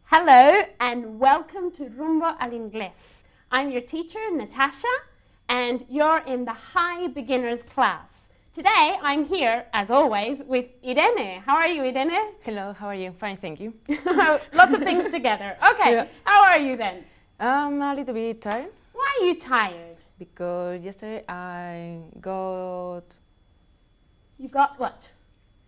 Hello and welcome to Rumbo al inglés. I'm your teacher, Natasha, and you're in the High Beginners class. Today I'm here, as always, with Irene. How are you, Irene? Hello, how are you? Fine, thank you. Lots of things together. Okay, yeah. How are you then? I'm a little bit tired. Why are you tired? Because yesterday I got... You got what?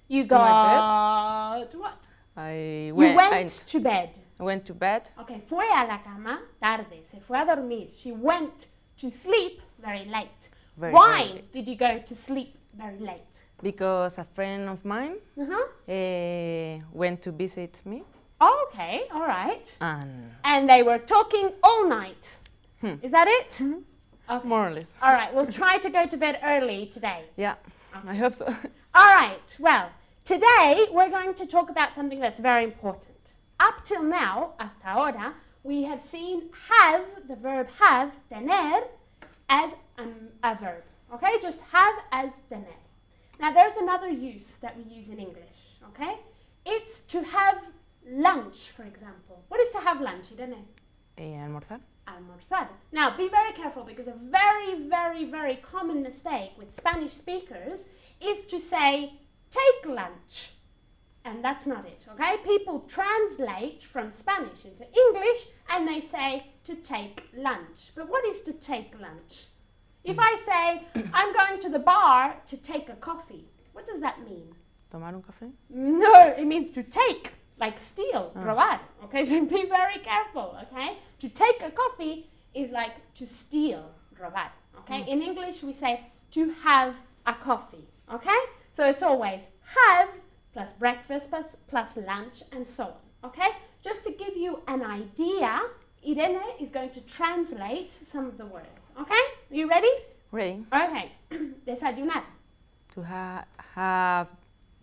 You got what? I went to bed. I went to bed. Okay, fue a la cama tarde, se fue a dormir. She went to sleep very late. Why did you go to sleep very late? Because a friend of mine went to visit me. Oh, okay, all right. And they were talking all night. Is that it? Mm-hmm. Okay. More or less. All right, we'll try to go to bed early today. Yeah, okay. I hope so. All right, well, today we're going to talk about something that's very important. Up till now, hasta ahora, we have seen have, the verb have, tener, as a verb. Okay, just have as tener. Now there's another use that we use in English, okay? It's to have lunch, for example. What is to have lunch, Irene? Almorzar. Almorzar. Now be very careful because a very, very, very common mistake with Spanish speakers is to say, take lunch. And that's not it, okay? People translate from Spanish into English and they say to take lunch. But what is to take lunch? If I say, I'm going to the bar to take a coffee, what does that mean? Tomar un café? No, it means to take, like steal, robar, okay? So be very careful, okay? To take a coffee is like to steal, robar, okay? In English we say to have a coffee, okay? So it's always have plus breakfast plus lunch and so on, okay? Just to give you an idea, Irene is going to translate some of the words, okay? Are you ready? Ready. Okay. Desayunar. To have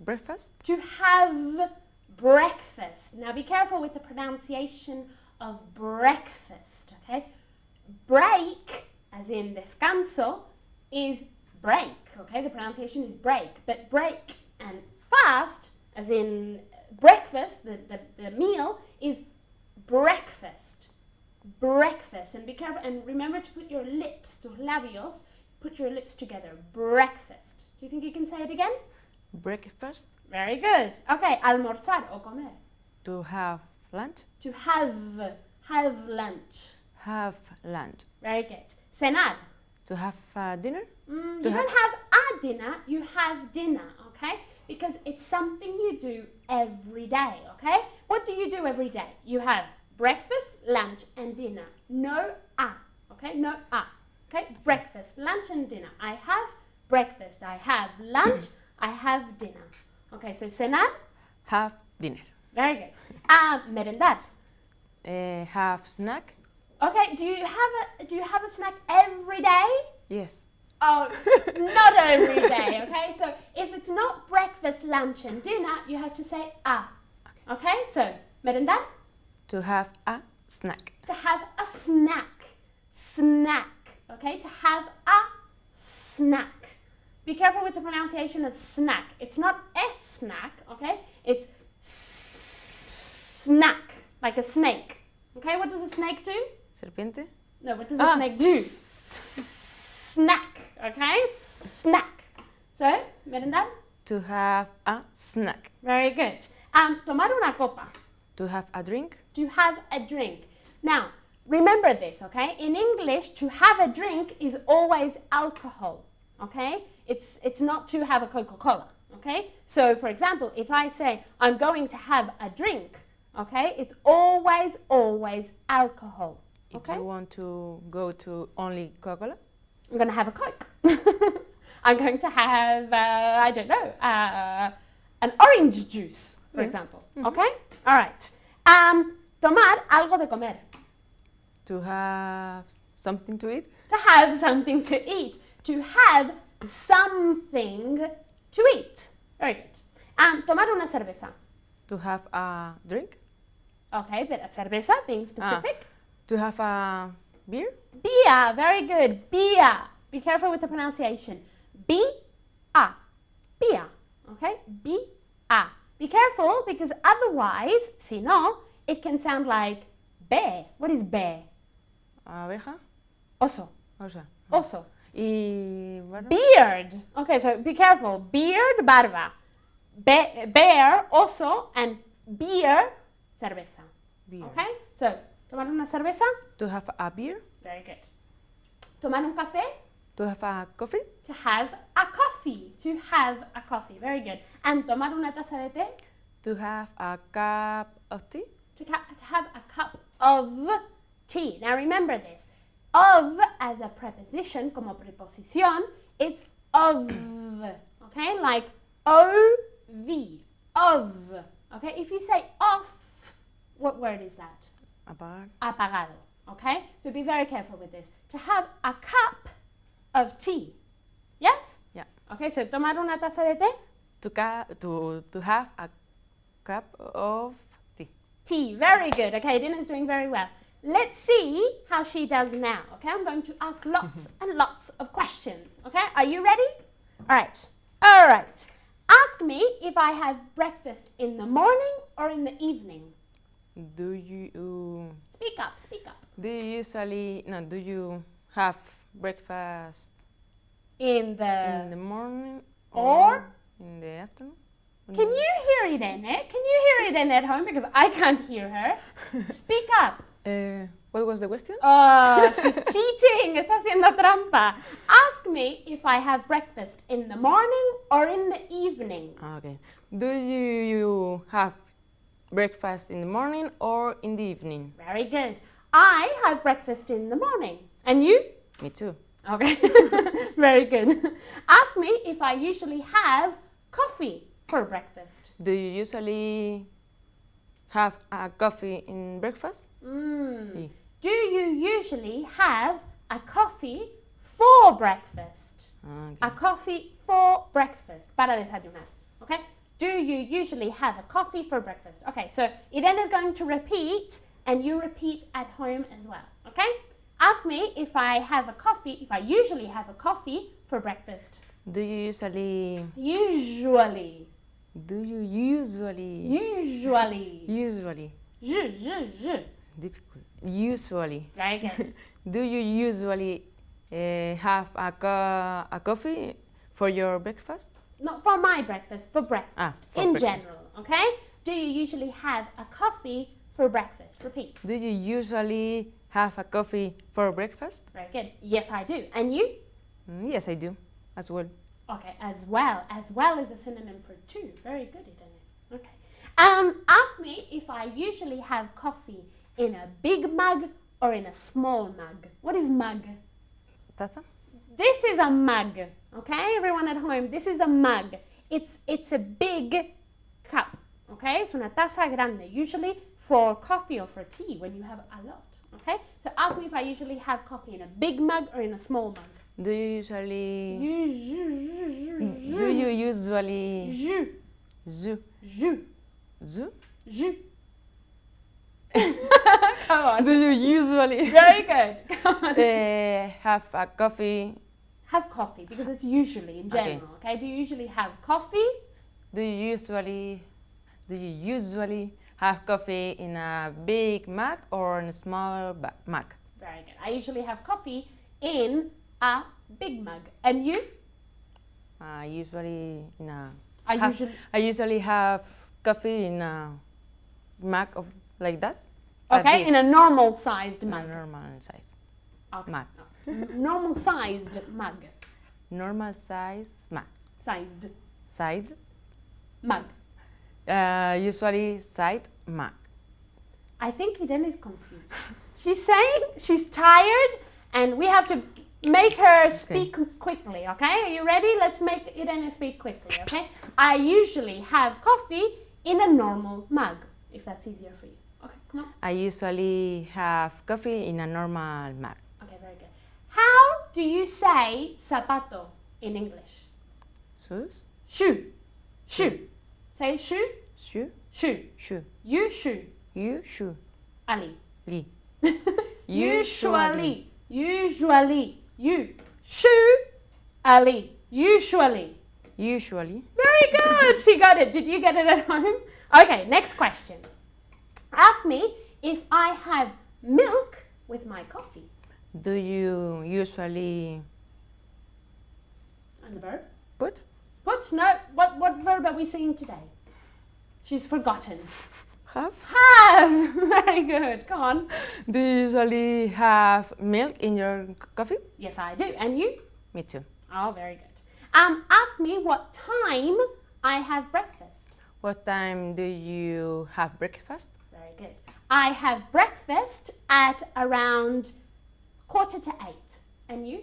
breakfast. To have breakfast. Now be careful with the pronunciation of breakfast, okay? Break, as in descanso, is break, okay? The pronunciation is break, but break and fast, as in breakfast, the meal, is breakfast. Breakfast. And be careful, and remember to put your lips, tus labios, put your lips together. Breakfast. Do you think you can say it again? Breakfast. Very good. Okay, almorzar o comer. To have lunch. To have lunch. Have lunch. Very good. Cenar. To have dinner. You don't have a dinner, you have dinner, okay? Because it's something you do every day, okay? What do you do every day? You have breakfast, lunch, and dinner. No a, okay? No a, okay? Breakfast, lunch, and dinner. I have breakfast, I have lunch, I have dinner. Okay, so cenar? Have dinner. Very good. Merendar? Have snack. Okay, do you have a snack every day? Yes. Oh, not every day, okay? So if it's not breakfast, lunch, and dinner, you have to say a. Okay, so merendar? To have a snack. To have a snack. Snack, okay? To have a snack. Be careful with the pronunciation of snack. It's not a snack, okay? It's snack, like a snake. Okay, what does a snake do? Serpiente? No, what does a snake do? Snack, okay? Snack. So, merendar? To have a snack. Very good. Tomar una copa. To have a drink. To have a drink. Now, remember this, okay? In English, to have a drink is always alcohol, okay? It's not to have a Coca-Cola, okay? So, for example, if I say, I'm going to have a drink, okay? It's always alcohol, okay? If you want to go to only Coca-Cola? I'm going to have a Coke. I'm going to have, I don't know, an orange juice, for example. Okay? All right. Tomar algo de comer. To have something to eat. To have something to eat. To have something to eat. Very good. Tomar una cerveza. To have a drink. Okay, but a cerveza, being specific. To have a beer. Beer, very good. Beer. Be careful with the pronunciation. B-a. Beer. Okay? B-a. Be careful because otherwise, si no, it can sound like bear. What is bear? Abeja. Oso. O sea. Oso. Y bueno. Beard. Okay, so be careful. Beard, barba. Bear, oso, and beer, cerveza. Beer. Okay, so tomar una cerveza. To have a beer. Very good. Tomar un café. To have a coffee. To have a coffee. To have a coffee. Very good. And tomar una taza de té. To have a cup of tea. To have a cup of tea. Now remember this. Of as a preposition, como preposición, it's of. Okay, like O-V. Of. Okay, if you say off, what word is that? Apagado. Okay, so be very careful with this. To have a cup of tea. Yes? Yeah. Okay, so tomar una taza de té. To have a cup of tea. Tea, very good. Okay, Dina's doing very well. Let's see how she does now. Okay, I'm going to ask lots and lots of questions. Okay, are you ready? All right. All right. Ask me if I have breakfast in the morning or in the evening. Do you Speak up, speak up. do you have breakfast In in the... the morning Or? in the afternoon? Can you hear Irene? Can you hear Irene at home? Because I can't hear her. Speak up. What was the question? Oh, she's cheating. Está haciendo trampa. Ask me if I have breakfast in the morning or in the evening. Okay. Do you have breakfast in the morning or in the evening? Very good. I have breakfast in the morning. And you? Me too. Okay. Very good. Ask me if I usually have coffee for breakfast. Do you usually have a coffee in breakfast? Sí. Do you usually have a coffee for breakfast? Okay. A coffee for breakfast. Para desayunar. Okay? Do you usually have a coffee for breakfast? Okay, so Irene is going to repeat and you repeat at home as well. Okay? Ask me if I usually have a coffee for breakfast. Do you usually? Usually. Do you usually? Usually. Usually. Je. Difficult. Usually. Very good. Do you usually have a coffee for your breakfast? Not for my breakfast, for breakfast. For in breakfast. general, okay? Do you usually have a coffee for breakfast? Repeat. Do you usually have a coffee for breakfast? Very good. Yes, I do. And you? Yes, I do, as well. Okay, as well. As well is a synonym for too. Very good, Irene. Okay. Ask me if I usually have coffee in a big mug or in a small mug. What is mug? Taza? This is a mug. Okay, everyone at home, this is a mug. It's a big cup. Okay, it's una taza grande, usually for coffee or for tea when you have a lot. Okay, so ask me if I usually have coffee in a big mug or in a small mug. Do you usually? Jus. Do you usually? Jus. Zu. Zu? Jus. Come on. Do you usually? Very good. Come on. Have a coffee? Have coffee because it's usually in general. Okay. Do you usually have coffee? Do you usually have coffee in a big mug or in a small mug? Very good. I usually have coffee in a big mug. And you? I usually have coffee in a mug of like that. Okay, in a normal sized In mug. a normal size. Okay. Mug. Normal sized mug. Normal size mug. Sized Side. mug. Usually side mug. I think Irene is confused. She's saying she's tired and we have to make her speak quickly, okay? Are you ready? Let's make Irene speak quickly, okay? I usually have coffee in a normal mug, if that's easier for you. Okay, come on. I usually have coffee in a normal mug. Okay, very good. How do you say zapato in English? Shoes? Shoe. Shoe. Say shoe. Shoe? Shoe. Shoe. You shoe. You shoe. Ali. Li. Usually. Usually. You. Shoe. Ali. Usually. Usually. Very good. She got it. Did you get it at home? Okay, next question. Ask me if I have milk with my coffee. Do you usually And the verb? put? Put? No. What verb are we saying today? She's forgotten. Have? Have. Very good. Come on. Do you usually have milk in your coffee? Yes, I do. And you? Me too. Oh, very good. Ask me what time I have breakfast. What time do you have breakfast? Very good. I have breakfast at around 7:45. And you?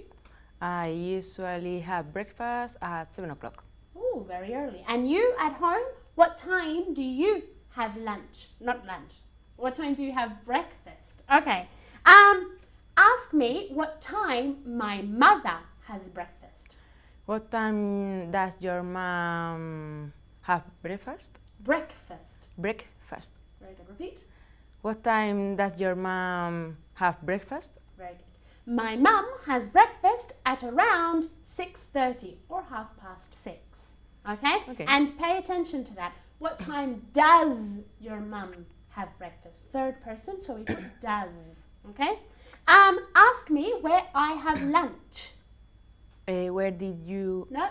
I usually have breakfast at 7 o'clock. Oh, very early. And you at home? What time do you have lunch? Not lunch. What time do you have breakfast? Okay. Ask me what time my mother has breakfast. What time does your mom have breakfast? Breakfast. Breakfast. Very good. Repeat. What time does your mom have breakfast? Very good. My mum has breakfast at around 6:30 or 6:30. Okay? Okay. And pay attention to that. What time does your mum have breakfast? Third person, so we put does. Okay? Ask me where I have lunch. Where did you... No.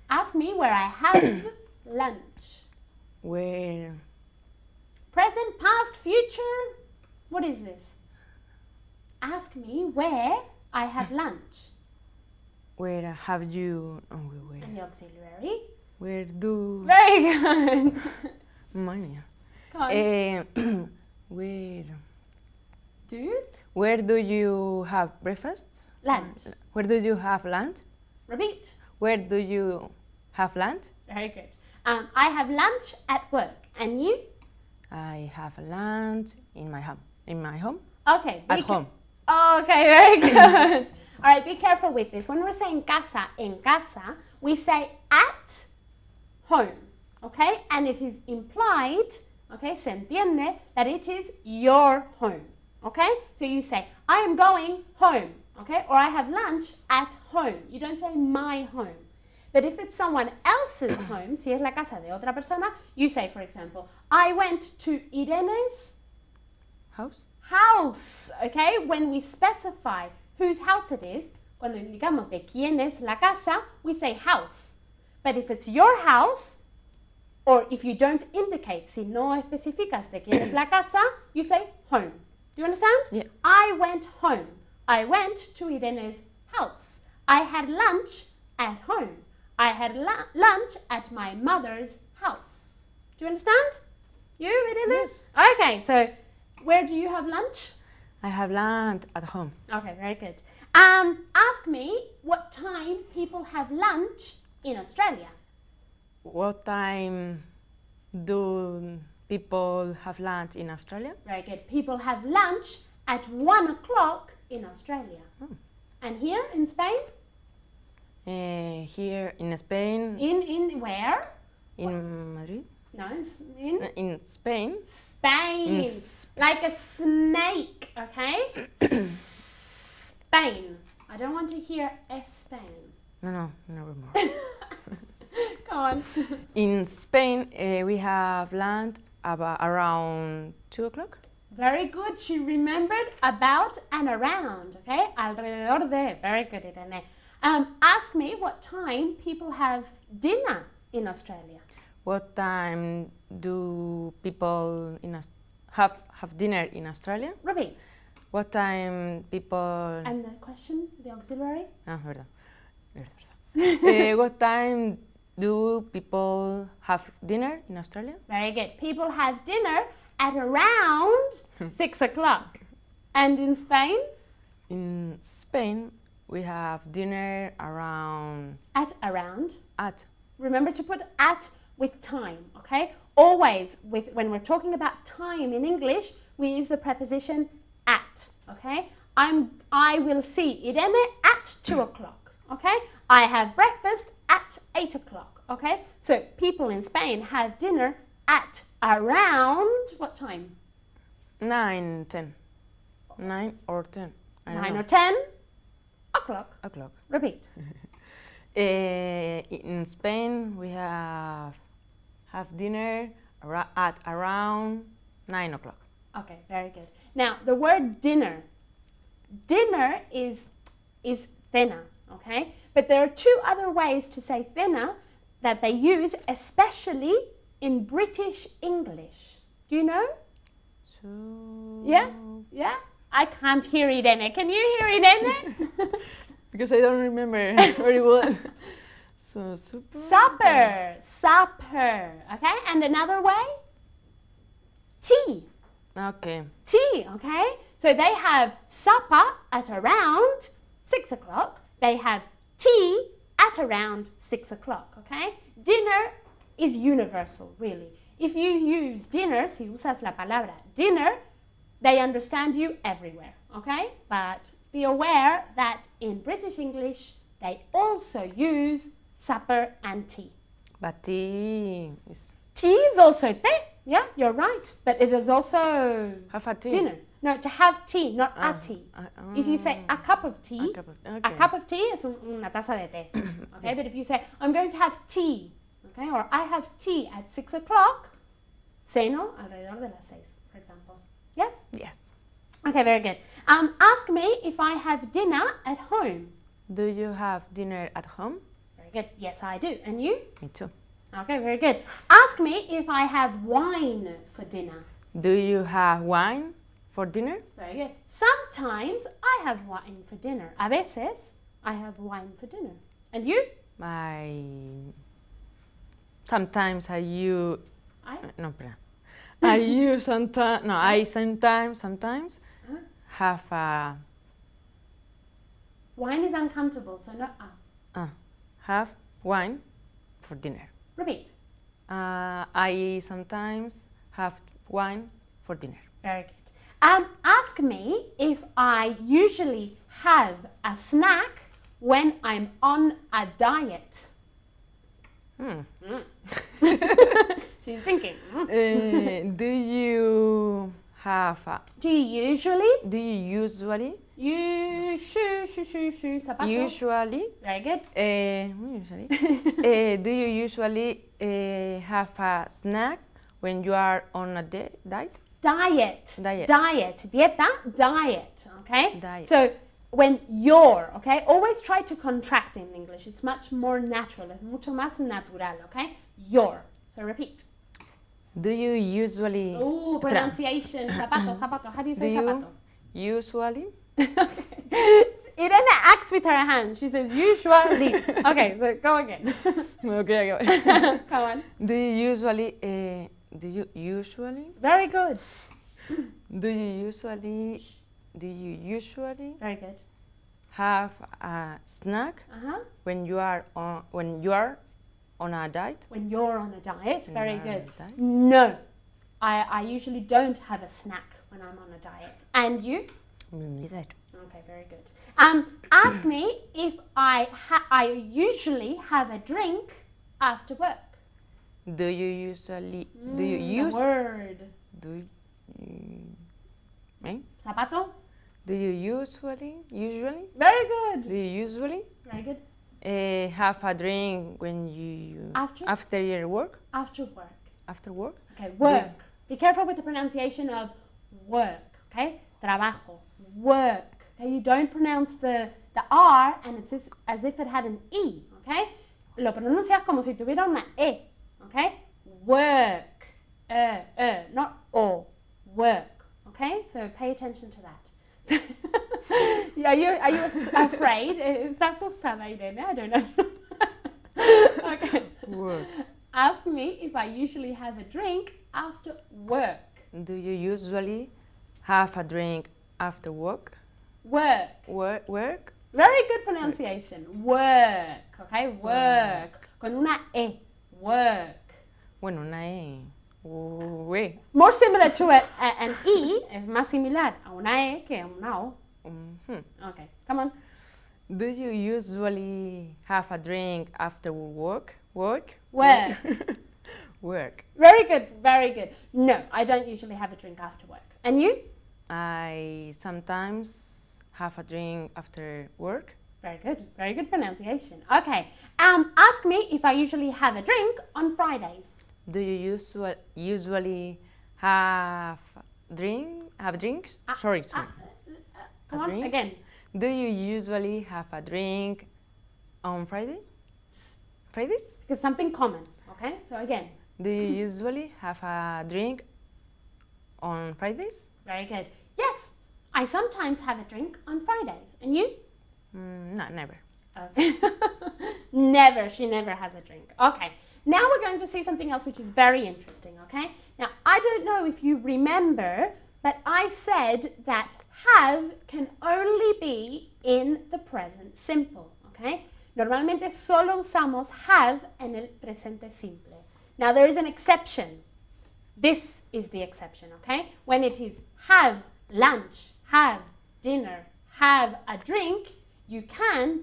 Ask me where I have lunch. Where... Present, past, future. What is this? Ask me where I have lunch. Where have you... Oh, where... And the auxiliary. Where do... Very good. Mania. Come on. Where... Do. Where do you have breakfast? Lunch. Where do you have lunch? Repeat. Where do you have lunch? Very good. I have lunch at work. And you? I have lunch in my home. In my home? Okay. At home. Okay, very good. All right, be careful with this. When we're saying casa, en casa, we say at home, okay? And it is implied, okay, se entiende, that it is your home, okay? So you say, I am going home, okay? Or I have lunch at home. You don't say my home. But if it's someone else's home, si es la casa de otra persona, you say, for example, I went to Irene's house, okay? When we specify whose house it is, cuando indicamos de quién es la casa, we say house. But if it's your house, or if you don't indicate, si no especificas de quién es la casa, you say home. Do you understand? Yeah. I went home. I went to Irene's house. I had lunch at home. I had lunch at my mother's house. Do you understand? You, Irene? Yes. Okay, so where do you have lunch? I have lunch at home. Okay, very good. Ask me what time people have lunch in Australia. What time do people have lunch in Australia? Very good. People have lunch at 1 o'clock in Australia. And here in Spain? Here in Spain. In where? In Madrid? No, it's in In Spain. Spain. In Like a snake, okay? Spain. I don't want to hear Spain. No, never more. Come on. In Spain, we have lunch around 2 o'clock. Very good. She remembered about and around, okay? Alrededor de. Very good, Irene. Ask me what time people have dinner in Australia. What time do people have dinner in Australia? Repeat. What time people... And the question, the auxiliary? Ah, verdad. What time do people have dinner in Australia? Very good. People have dinner at around 6 o'clock. And in Spain? In Spain, we have dinner around... At around. At. Remember to put at with time, okay? Always, when we're talking about time in English, we use the preposition at, okay? I will see Irene at 2 o'clock, okay? I have breakfast at 8 o'clock, okay? So people in Spain have dinner at around what time? 9, 10. 9 or 10. I don't 9 know. or 10 o'clock. O'clock. Repeat. In Spain, we have dinner at around 9 o'clock. Okay, very good. Now, the word dinner. Dinner is cena, okay? But there are two other ways to say cena that they use, especially in British English. Do you know? So Yeah? Yeah? I can't hear Irene. Can you hear Irene? because I don't remember very well. So Supper. Supper. Okay? And another way? Tea. Okay. Tea, okay? So they have supper at around 6 o'clock. They have tea at around 6 o'clock, okay? Dinner is universal, really. If you use dinner, si usas la palabra dinner, they understand you everywhere, okay? But be aware that in British English, they also use supper and tea. But tea is Tea is also tea, yeah, you're right. But it is also have a tea. dinner. No, to have tea, not a tea. If you say a cup of tea, a cup of tea is una taza de té. Okay, but if you say, I'm going to have tea, okay, or I have tea at 6 o'clock, ceno alrededor de las 6, for example. Yes? Yes. Okay, very good. Ask me if I have dinner at home. Do you have dinner at home? Very good. Yes, I do. And you? Me too. Okay, very good. Ask me if I have wine for dinner. Do you have wine for dinner? Very good. Sometimes I have wine for dinner. A veces I have wine for dinner. And you? Sometimes I use. I? No, espera. I use sometimes. No, I sometimes Uh-huh. have a. Wine is uncountable, so not Have wine for dinner. Repeat. I sometimes have wine for dinner. Very good. Ask me if I usually have a snack when I'm on a diet. She's thinking. Do you have a? Do you usually? Do you usually? Zapato. Usually. Very good. Do you usually have a snack when you are on a diet? Diet. Diet. Dieta, diet. Okay? Diet. So when you're, okay? Always try to contract in English. It's much more natural. Es mucho más natural, okay? You're. So repeat. Do you usually? Ooh, pronunciation. Zapato, zapato. How do you say zapato? Usually? Irene acts with her hands. She says usually. Okay, so go again. Okay. Come on. Do you usually? Do you usually? Very good. Do you usually? Very good. Have a snack when you are on a diet? When you're on a diet. Very you are good. on a diet? No, I usually don't have a snack when I'm on a diet. And you? Me neither. Okay, very good. Ask me if I usually have a drink after work. Do you usually? Do you The use? word. Do you? Zapato. Do you usually? Very good. Do you usually Very good. have a drink when you After your work? After work. After work? Okay, work. Be careful with the pronunciation of work. Okay, trabajo. Work. Okay, you don't pronounce the R and it's as if it had an E. Okay, lo pronuncias como si tuviera una E. Okay, work. Not O. Work. Okay, so pay attention to that. Are you afraid? ¿Estás asustada, Irene? I don't know. Okay. Work. Ask me if I usually have a drink after work. Do you usually have a drink after work? Work. Work? Very good pronunciation. Work. Okay, work. Con una E. Work. Bueno, una E. We. More similar to an E, es más similar a una E que a una O. Okay, come on. Do you usually have a drink after work? Work. Work. Very good, very good. No, I don't usually have a drink after work. And you? I sometimes have a drink after work. Very good pronunciation. Okay, ask me if I usually have a drink on Fridays. Do you usually have drinks? Sorry. Come on, drink? again. Do you usually have a drink on Fridays? Because something common, okay? So again. Do you usually have a drink on Fridays? Very good. Yes, I sometimes have a drink on Fridays. And you? No, never. Okay. Never. She never has a drink. Okay. Now we're going to see something else which is very interesting, okay? Now, I don't know if you remember, but I said that have can only be in the present simple, okay? Normalmente solo usamos have en el presente simple. Now, there is an exception. This is the exception, okay? When it is have lunch, have dinner, have a drink, you can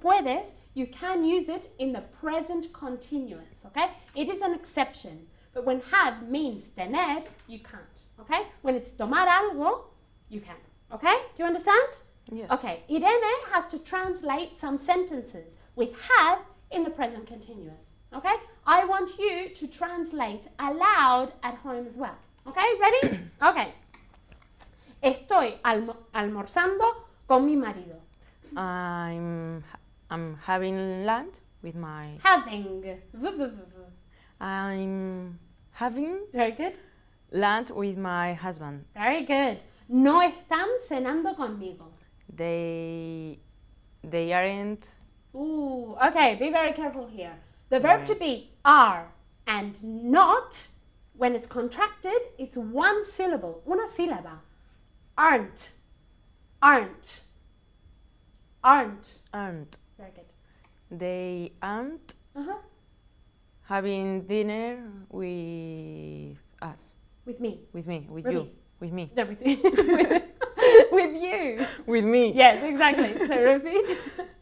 use it in the present continuous, okay? It is an exception. But when have means tener, you can't, okay? When it's tomar algo, you can, okay? Do you understand? Yes. Okay, Irene has to translate some sentences with have in the present continuous, okay? I want you to translate aloud at home as well, okay? Ready? Okay. Estoy almorzando con mi marido. I'm having lunch with my... Having. I'm having Very good. lunch with my husband. Very good. No están cenando conmigo. They aren't... Ooh, okay, be very careful here. The verb to be are and not, when it's contracted, it's one syllable, una sílaba. Aren't. Very good. They aren't Uh-huh. having dinner with us. With me. With me. With Repeat. you. With me. No, with with you. With me. Yes, exactly. So repeat.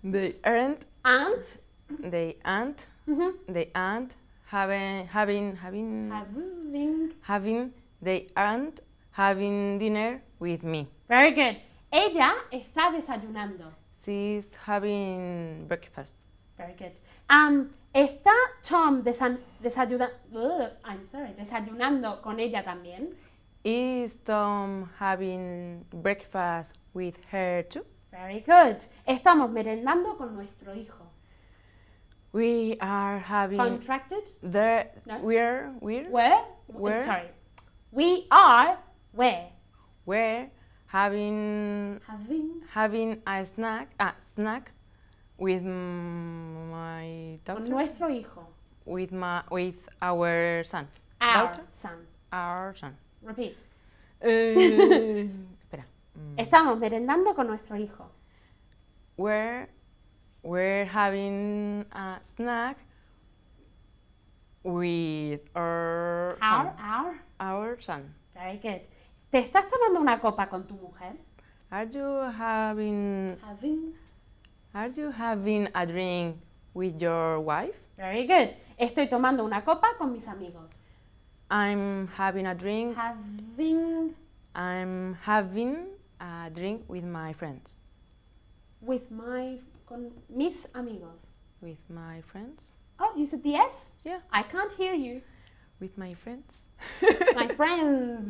They aren't. Aunt. They aren't. Mm-hmm. They aren't having. They aren't having dinner with me. Very good. Ella está desayunando. She's having breakfast. Very good. ¿Está Tom desayunando con ella también? Is Tom having breakfast with her too? Very good. Estamos merendando con nuestro hijo. We are having... Contracted? No? We're Where? Sorry. We are where? We're having a snack with my daughter. Con nuestro hijo. With our son. Our Daughter? son. Our son. Repeat. Espera. Estamos merendando con nuestro hijo. We're having a snack with our son. Our son. Very good. ¿Te estás tomando una copa con tu mujer? Are you having a drink with your wife? Very good. Estoy tomando una copa con mis amigos. I'm having a drink. I'm having a drink with my friends. Con mis amigos. With my friends? Oh, you said the S? Yeah. I can't hear you. With my friends. My friends.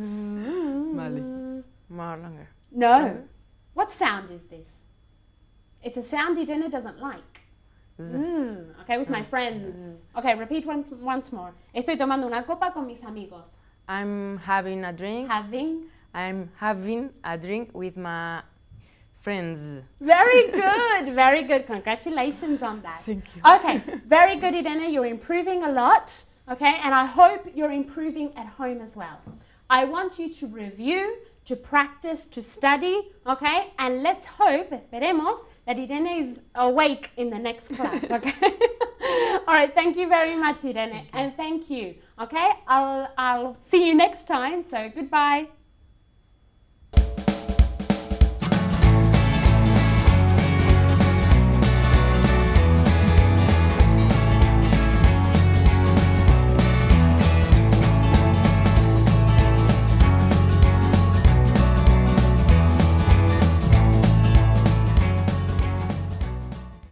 Vale. More longer. No. What sound is this? It's a sound Irene doesn't like. Okay, with my friends. Okay, repeat once more. Estoy tomando una copa con mis amigos. I'm having a drink. I'm having a drink with my friends. Very good, very good. Congratulations on that. Thank you. Okay, very good, Irene. You're improving a lot. Okay, and I hope you're improving at home as well. I want you to review, to practice, to study, okay? And let's hope, esperemos, that Irene is awake in the next class, okay? All right, thank you very much, Irene, and thank you, okay? I'll see you next time, so goodbye.